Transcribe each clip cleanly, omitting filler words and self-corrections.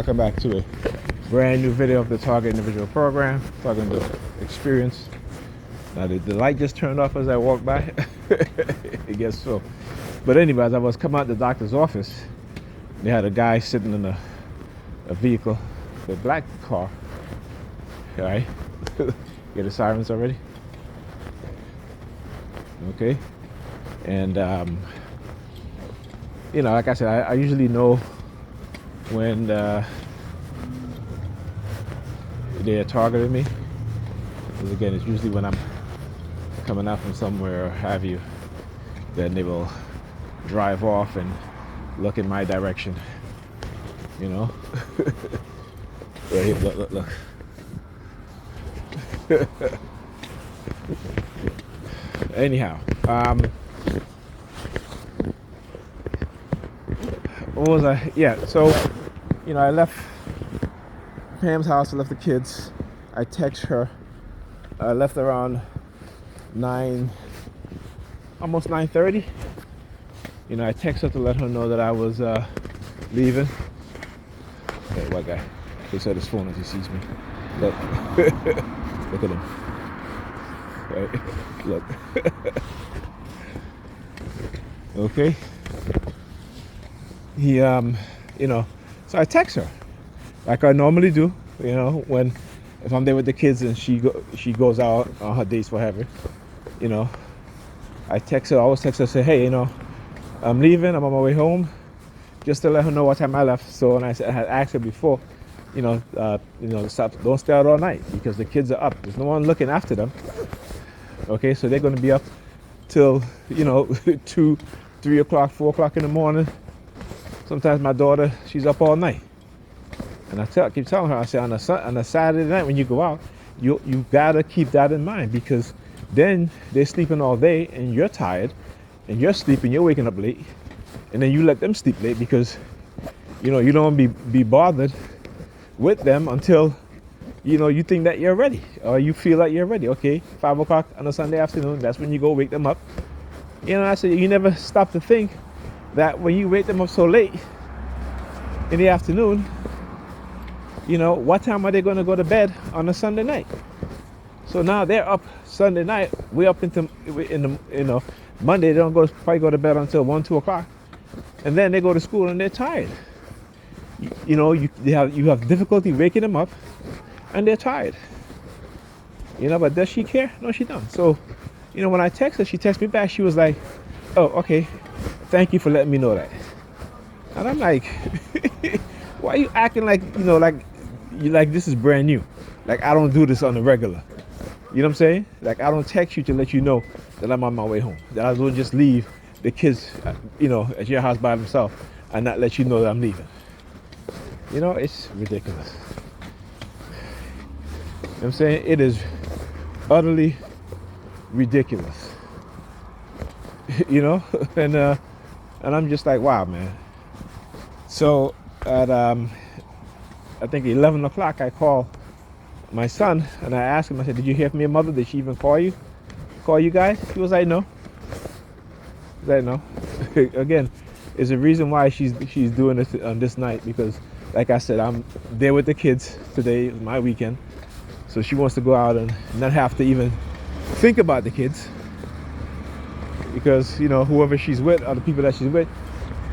Welcome back to a brand new video of the Target Individual Program, talking the experience. Now the light just turned off as I walked by. I guess so. But anyway, as I was coming out the doctor's office, they had a guy sitting in a vehicle, a black car. All right, get the sirens already. Okay, and you know, like I said, I usually know when they're targeting me, because again, it's usually when I'm coming out from somewhere or have you, then they will drive off and look in my direction, you know. Right here, look. Anyhow, what was I? Yeah, so, you know, I left Pam's house, I left the kids, I text her, I left around 9, almost 9:30. You know, I text her to let her know that I was leaving. Okay, white guy. He said his phone as he sees me. Look. Look at him. Right? Look. Okay. He, you know, so I text her like I normally do, you know, if I'm there with the kids and she goes out on her dates, whatever, you know. I always text her, say, hey, you know, I'm leaving, I'm on my way home, just to let her know what time I left. So, and I had asked her before, you know, don't stay out all night because the kids are up. There's no one looking after them. Okay, so they're going to be up till, you know, 2, 3 o'clock, 4 o'clock in the morning. Sometimes my daughter, she's up all night. And I keep telling her, I say, on a Saturday night when you go out, you gotta keep that in mind, because then they're sleeping all day and you're tired and you're sleeping, you're waking up late, and then you let them sleep late because, you know, you don't want to be bothered with them until, you know, you think that you're ready or you feel like you're ready. Okay, 5 o'clock on a Sunday afternoon, that's when you go wake them up. You know, I said, you never stop to think that when you wake them up so late in the afternoon, you know, what time are they going to go to bed on a Sunday night? So now they're up Sunday night, we're up in the, you know, Monday they don't probably go to bed until 1, 2 o'clock, and then they go to school and they're tired. You know, you have difficulty waking them up, and they're tired. You know, but does she care? No, she don't. So, you know, when I text her, she texted me back. She was like, "Oh, okay, thank you for letting me know that." And I'm like, "Why are you acting like, you know, like this is brand new? Like I don't do this on the regular." You know what I'm saying? Like I don't text you to let you know that I'm on my way home. That I don't just leave the kids, you know, at your house by themselves and not let you know that I'm leaving. You know, it's ridiculous. You know what I'm saying? It is utterly ridiculous. You know? And I'm just like, wow, man. So at I think 11 o'clock I call my son and I asked him, I said, did you hear from your mother? Did she even call you guys? He was like, no. He was like, no. Again, there's a reason why she's doing this on this night, because like I said, I'm there with the kids today. It was my weekend. So she wants to go out and not have to even think about the kids, because, you know, whoever she's with or the people that she's with,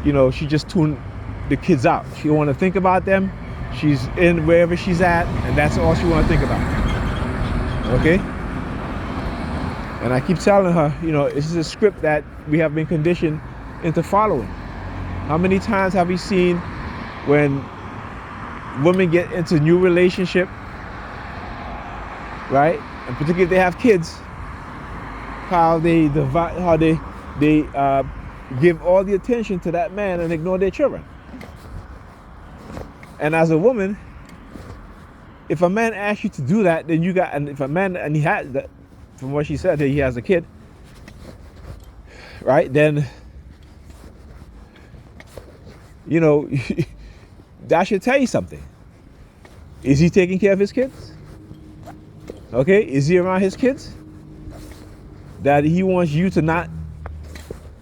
you know, she just tuned the kids out. She don't want to think about them. She's in wherever she's at, and that's all she want to think about. Okay? And I keep telling her, you know, this is a script that we have been conditioned into following. How many times have we seen when women get into new relationship, right? And particularly if they have kids, how they give all the attention to that man and ignore their children. And as a woman, if a man asks you to do that, then you got, and if a man, and he has that, from what she said, that he has a kid, right? Then, you know, that should tell you something. Is he taking care of his kids? Okay, is he around his kids? That he wants you to not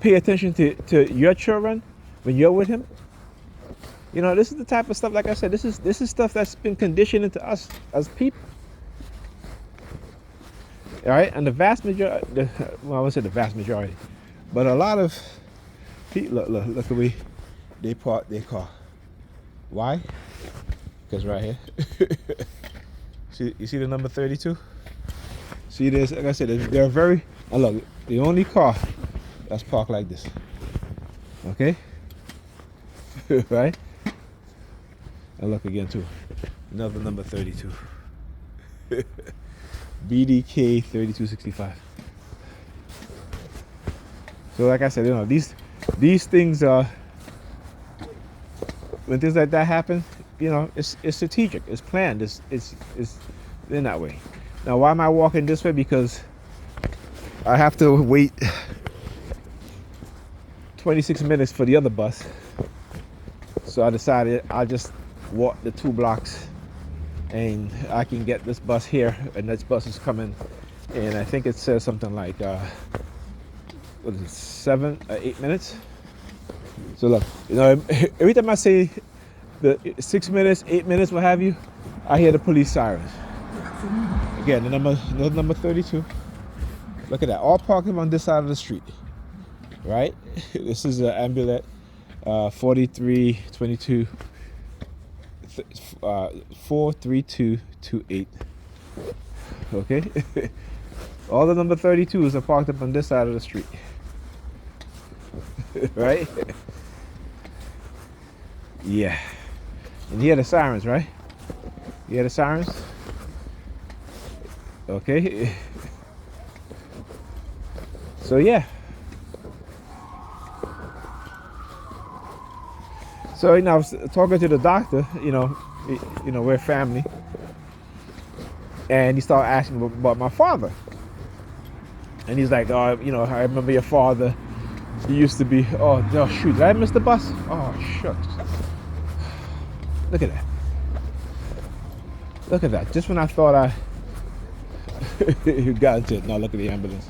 pay attention to your children when you're with him? You know, this is the type of stuff, like I said, this is stuff that's been conditioned into us as people. All right, and the vast majority, well, I won't say the vast majority, but a lot of people, look at me, they park their car. Why? Because right here, you see the number 32? See this, like I said, they're very, look, the only car that's parked like this, okay? Right? And look again too, another number 32. BDK 3265. So like I said, you know, these things when things like that happen, you know, it's strategic, it's planned, it's in that way. Now why am I walking this way? Because I have to wait 26 minutes for the other bus. So I decided I'll just walk the 2 blocks and I can get this bus here, and this bus is coming, and I think it says something like what is it, 7 or 8 minutes. So look, you know, every time I say the 6 minutes, 8 minutes, what have you, I hear the police sirens. Again, the number 32. Look at that, all parking on this side of the street, right? This is an ambulance 4322 43228. Okay. All the number 32s are parked up on this side of the street. Right? Yeah. And you hear the sirens, right? You hear the sirens? Okay. So yeah. So, you know, I was talking to the doctor, you know, we're family. And he started asking about my father. And he's like, oh, you know, I remember your father. He used to be, oh, no, shoot, did I miss the bus? Oh, shucks. Look at that. Look at that. Just when I thought I got into it. Now look at the ambulance.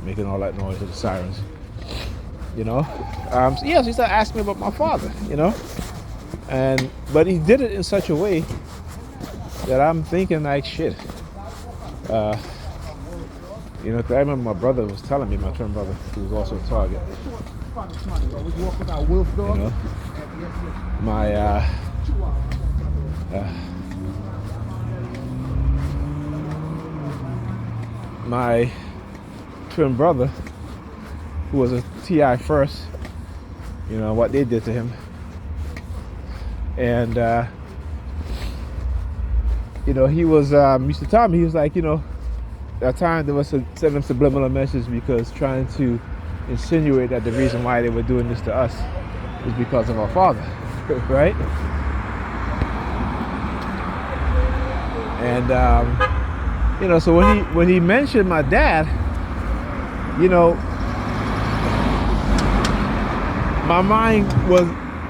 Making all that noise with the sirens. You know, so yeah, so he started asking me about my father, you know, but he did it in such a way that I'm thinking like, shit, you know, 'cause I remember my brother was telling me, my twin brother, who was also a target, you know, my twin brother, who was a TI first, you know, what they did to him. And, you know, he was, used to tell me, he was like, you know, at times they was sending subliminal messages because trying to insinuate that the reason why they were doing this to us is because of our father, right? And, you know, so when he mentioned my dad, you know, my mind was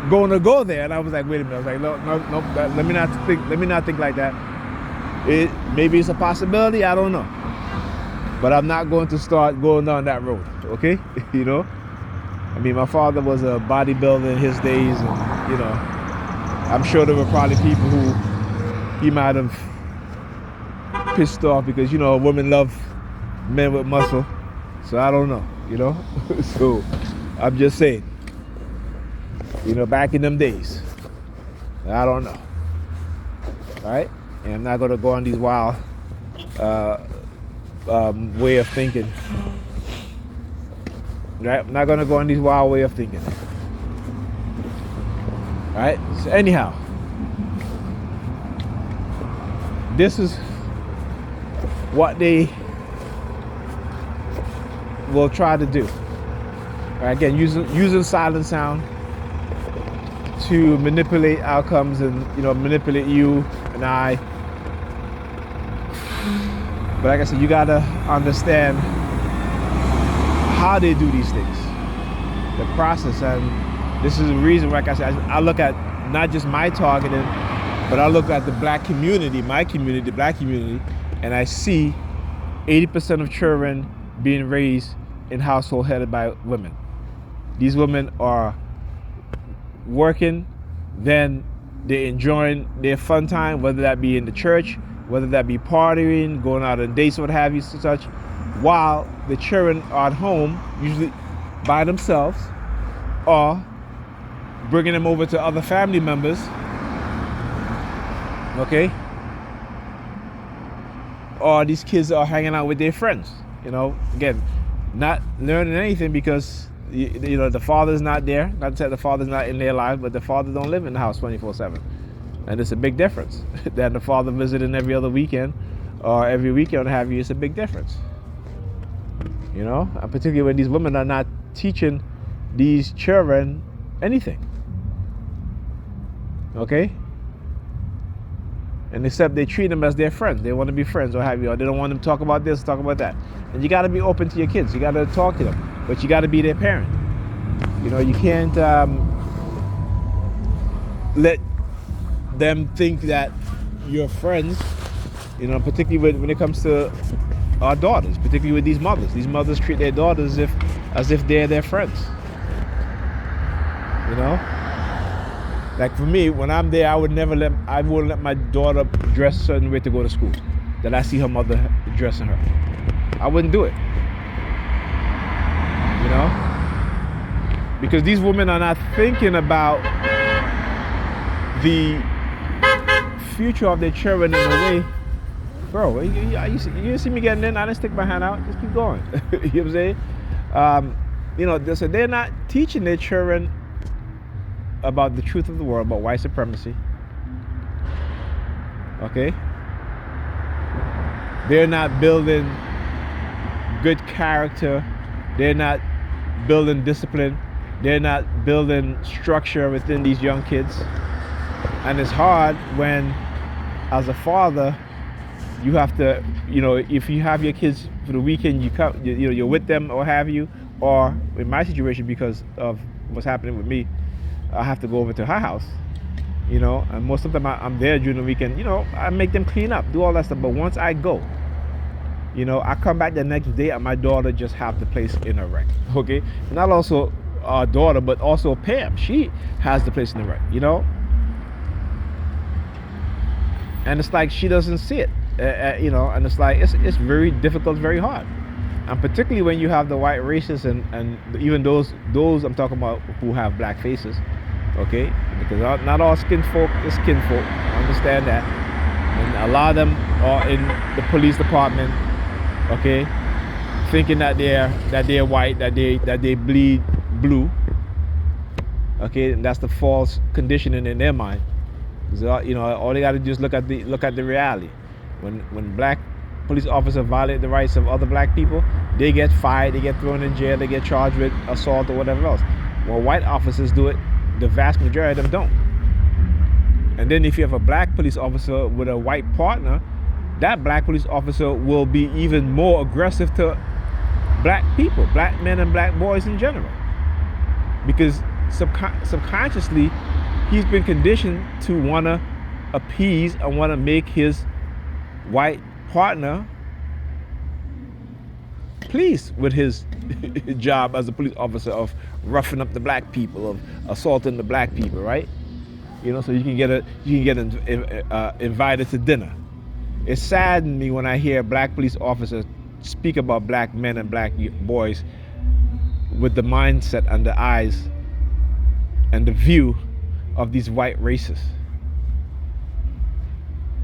going to go there, and I was like, wait a minute. I was like, no, let me not think like that. Maybe it's a possibility, I don't know, but I'm not going to start going down that road. Okay. You know, I mean, my father was a bodybuilder in his days, and you know, I'm sure there were probably people who he might have pissed off because, you know, women love men with muscle, so I don't know, you know. So I'm just saying, you know, back in them days, I don't know. All right, and I'm not gonna go on these wild way of thinking. Right, I'm not gonna go on these wild way of thinking. All right. So anyhow, this is what they will try to do. All right, again, using silent sound to manipulate outcomes and, you know, manipulate you and I. But like I said, you gotta understand how they do these things, the process. And this is the reason, like I said, I look at not just my targeting, but I look at the black community, my community, the black community, and I see 80% of children being raised in households headed by women. These women are working, then they're enjoying their fun time, whether that be in the church, whether that be partying, going out on dates, what have you, such, while the children are at home, usually by themselves, or bringing them over to other family members, okay? Or these kids are hanging out with their friends, again, not learning anything because the father's not there. Not to say the father's not in their lives, but the father don't live in the house 24/7. And it's a big difference. Than the father visiting every other weekend or every weekend, what have you, it's a big difference. And particularly when these women are not teaching these children anything. Okay? And except they treat them as their friends. They want to be friends, or have you, or they don't want them to talk about this, talk about that. And you got to be open to your kids. You got to talk to them, but you got to be their parent. You can't let them think that you're friends. Particularly when it comes to our daughters, particularly with these mothers. These mothers treat their daughters as if they're their friends. Like for me, when I'm there, I wouldn't let my daughter dress a certain way to go to school, that I see her mother dressing her. I wouldn't do it. Because these women are not thinking about the future of their children in a way. Bro, you see me getting in, I didn't stick my hand out, just keep going. You know what I'm saying? So they're not teaching their children about the truth of the world, about white supremacy. Okay? They're not building good character. They're not building discipline. They're not building structure within these young kids. And it's hard when, as a father, you have to, if you have your kids for the weekend, you're with them or have you, or in my situation, because of what's happening with me, I have to go over to her house, and most of the time I'm there during the weekend, I make them clean up, do all that stuff. But once I go, I come back the next day and my daughter just have the place in a wreck, okay? Not also our daughter, but also Pam, she has the place in a wreck, And it's like she doesn't see it, and it's like, it's very difficult, very hard. And particularly when you have the white races and even those I'm talking about who have black faces, okay? Because not all skin folk is skin folk. I understand that. And a lot of them are in the police department, okay, thinking that they're white, that they bleed blue, okay? And that's the false conditioning in their mind. Because all they got to do is look at the reality. When black police officers violate the rights of other black people, they get fired, they get thrown in jail, they get charged with assault or whatever else. When white officers do it, the vast majority of them don't. And then if you have a black police officer with a white partner, that black police officer will be even more aggressive to black people, black men and black boys in general. Because subconsciously, he's been conditioned to want to appease and want to make his white partner pleased with his job as a police officer of roughing up the black people, of assaulting the black people, right? So you can get invited to dinner. It saddens me when I hear black police officers speak about black men and black boys with the mindset and the eyes and the view of these white racists,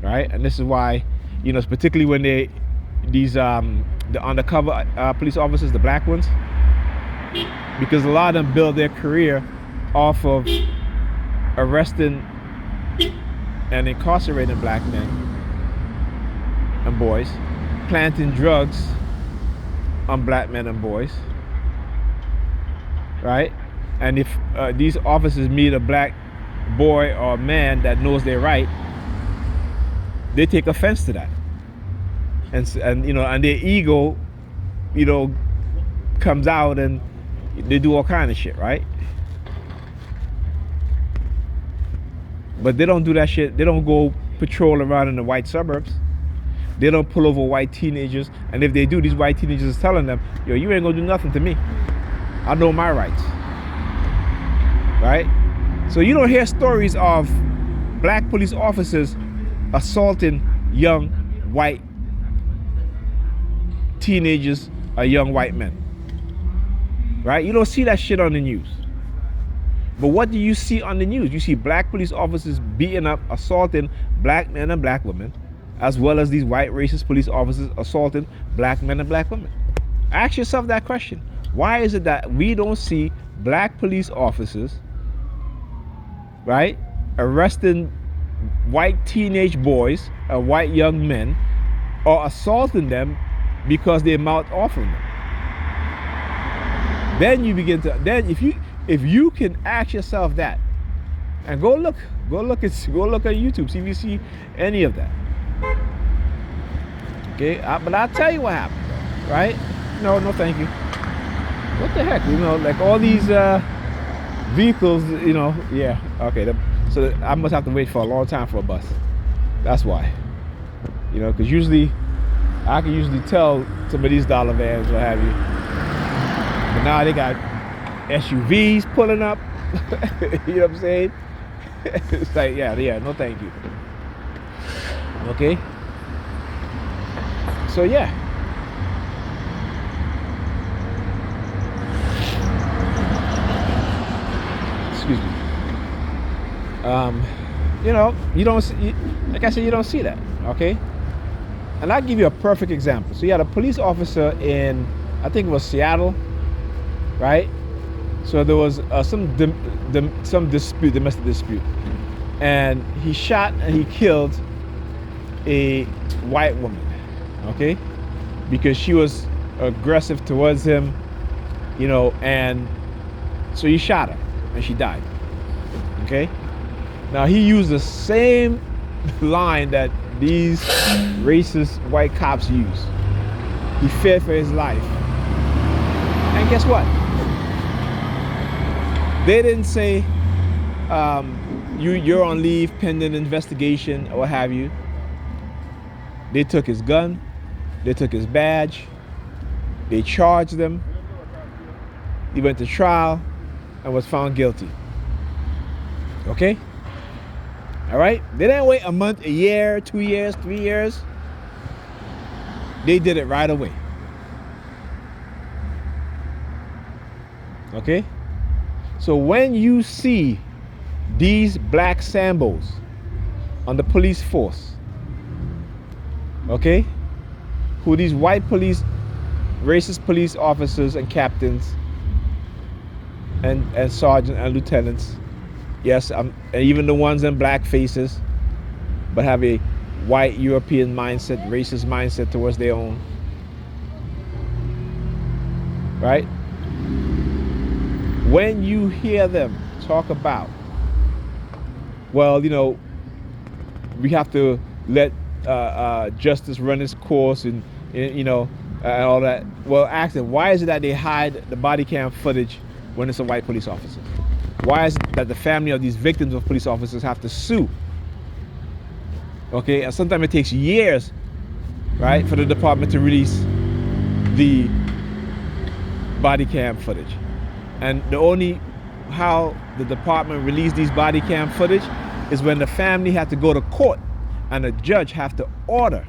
right? And this is why, particularly when the undercover police officers, the black ones, because a lot of them build their career off of arresting and incarcerating black men and boys, planting drugs on black men and boys, right? And if these officers meet a black boy or man that knows they're right, they take offense to that, and their ego, comes out and they do all kind of shit, right? But they don't do that shit. They don't go patrol around in the white suburbs. They don't pull over white teenagers. And if they do, these white teenagers is telling them, yo, you ain't gonna do nothing to me. I know my rights. Right? So you don't hear stories of black police officers assaulting young white teenagers or young white men. Right? You don't see that shit on the news. But what do you see on the news? You see black police officers beating up, assaulting black men and black women, as well as these white racist police officers assaulting black men and black women. Ask yourself that question. Why is it that we don't see black police officers, right, arresting white teenage boys or white young men or assaulting them because they mouth off on them? Then you begin to, then if you can ask yourself that, and go look on YouTube, see if you see any of that. Okay, but I'll tell you what happened, right? No, thank you. What the heck, like all these vehicles, yeah, okay. So I must have to wait for a long time for a bus. That's why, because usually I can usually tell some of these dollar vans what have you. But now they got SUVs pulling up. You know what I'm saying? It's like, yeah, no thank you. Okay? So yeah. Excuse me. You don't see, like I said, you don't see that, okay? And I'll give you a perfect example. So you had a police officer in, I think it was Seattle, right? So there was some dispute, domestic dispute, and he shot and he killed a white woman, okay, because she was aggressive towards him, and so he shot her and she died. Okay, now he used the same line that these racist white cops use. He feared for his life, and guess what? They didn't say you're on leave pending investigation or what have you. They took his gun, they took his badge, they charged him. He went to trial and was found guilty. Okay? All right? They didn't wait a month, a year, 2 years, 3 years. They did it right away. Okay? So when you see these black Sambos on the police force, okay, who these white police, racist police officers and captains and sergeants and lieutenants, yes, and even the ones in black faces, but have a white European mindset, racist mindset towards their own, right? When you hear them talk about, well, we have to let justice run its course and all that. Well, ask them, why is it that they hide the body cam footage when it's a white police officer? Why is it that the family of these victims of police officers have to sue? Okay, and sometimes it takes years, right, for the department to release the body cam footage. And the only how the department released these body cam footage is when the family had to go to court and a judge have to order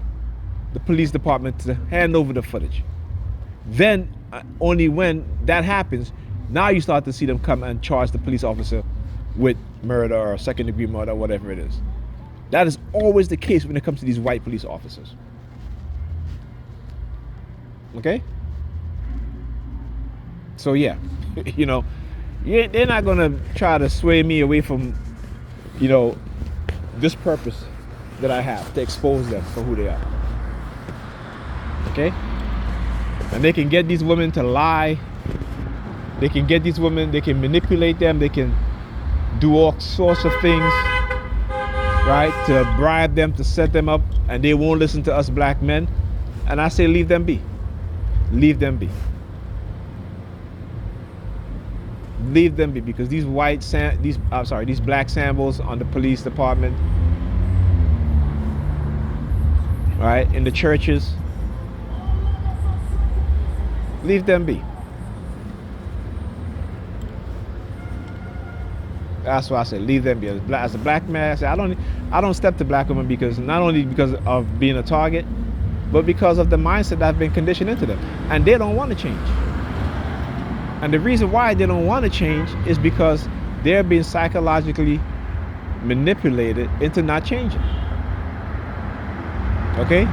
the police department to hand over the footage. Then only when that happens, now you start to see them come and charge the police officer with murder or second-degree murder, whatever it is. That is always the case when it comes to these white police officers. Okay? So yeah, they're not gonna try to sway me away from, this purpose that I have to expose them for who they are. Okay? And they can get these women to lie. They can get these women, they can manipulate them, they can do all sorts of things, right, to bribe them, to set them up, and they won't listen to us black men. And I say leave them be. Leave them be. Leave them be, because these black Sambos on the police department, right, in the churches, leave them be. That's why I say leave them be. As a black man, I say I don't step to black women because not only because of being a target, but because of the mindset that's been conditioned into them, and they don't want to change. And the reason why they don't want to change is because they're being psychologically manipulated into not changing. Okay?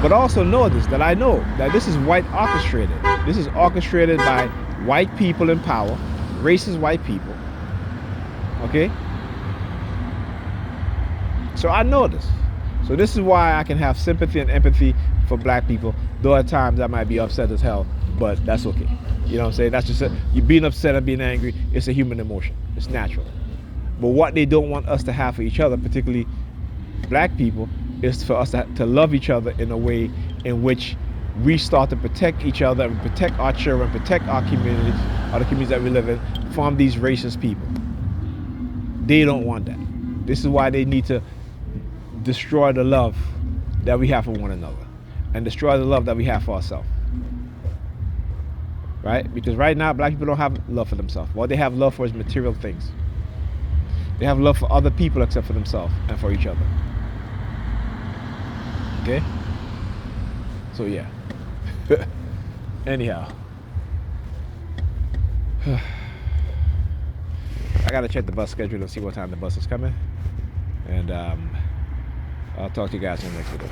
But also know this, that I know that this is white orchestrated. This is orchestrated by white people in power, racist white people. Okay? So I know this. So this is why I can have sympathy and empathy for black people, though at times I might be upset as hell, but that's okay. You know what I'm saying? That's just you being upset and being angry. It's a human emotion. It's natural. But what they don't want us to have for each other, particularly black people, is for us to love each other in a way in which we start to protect each other and protect our children, protect our communities, or the communities that we live in, from these racist people. They don't want that. This is why they need to destroy the love that we have for one another and destroy the love that we have for ourselves. Right? Because right now, black people don't have love for themselves. What they have love for is material things. They have love for other people except for themselves and for each other. Okay? So yeah. Anyhow. I gotta check the bus schedule and see what time the bus is coming. And I'll talk to you guys in the next video.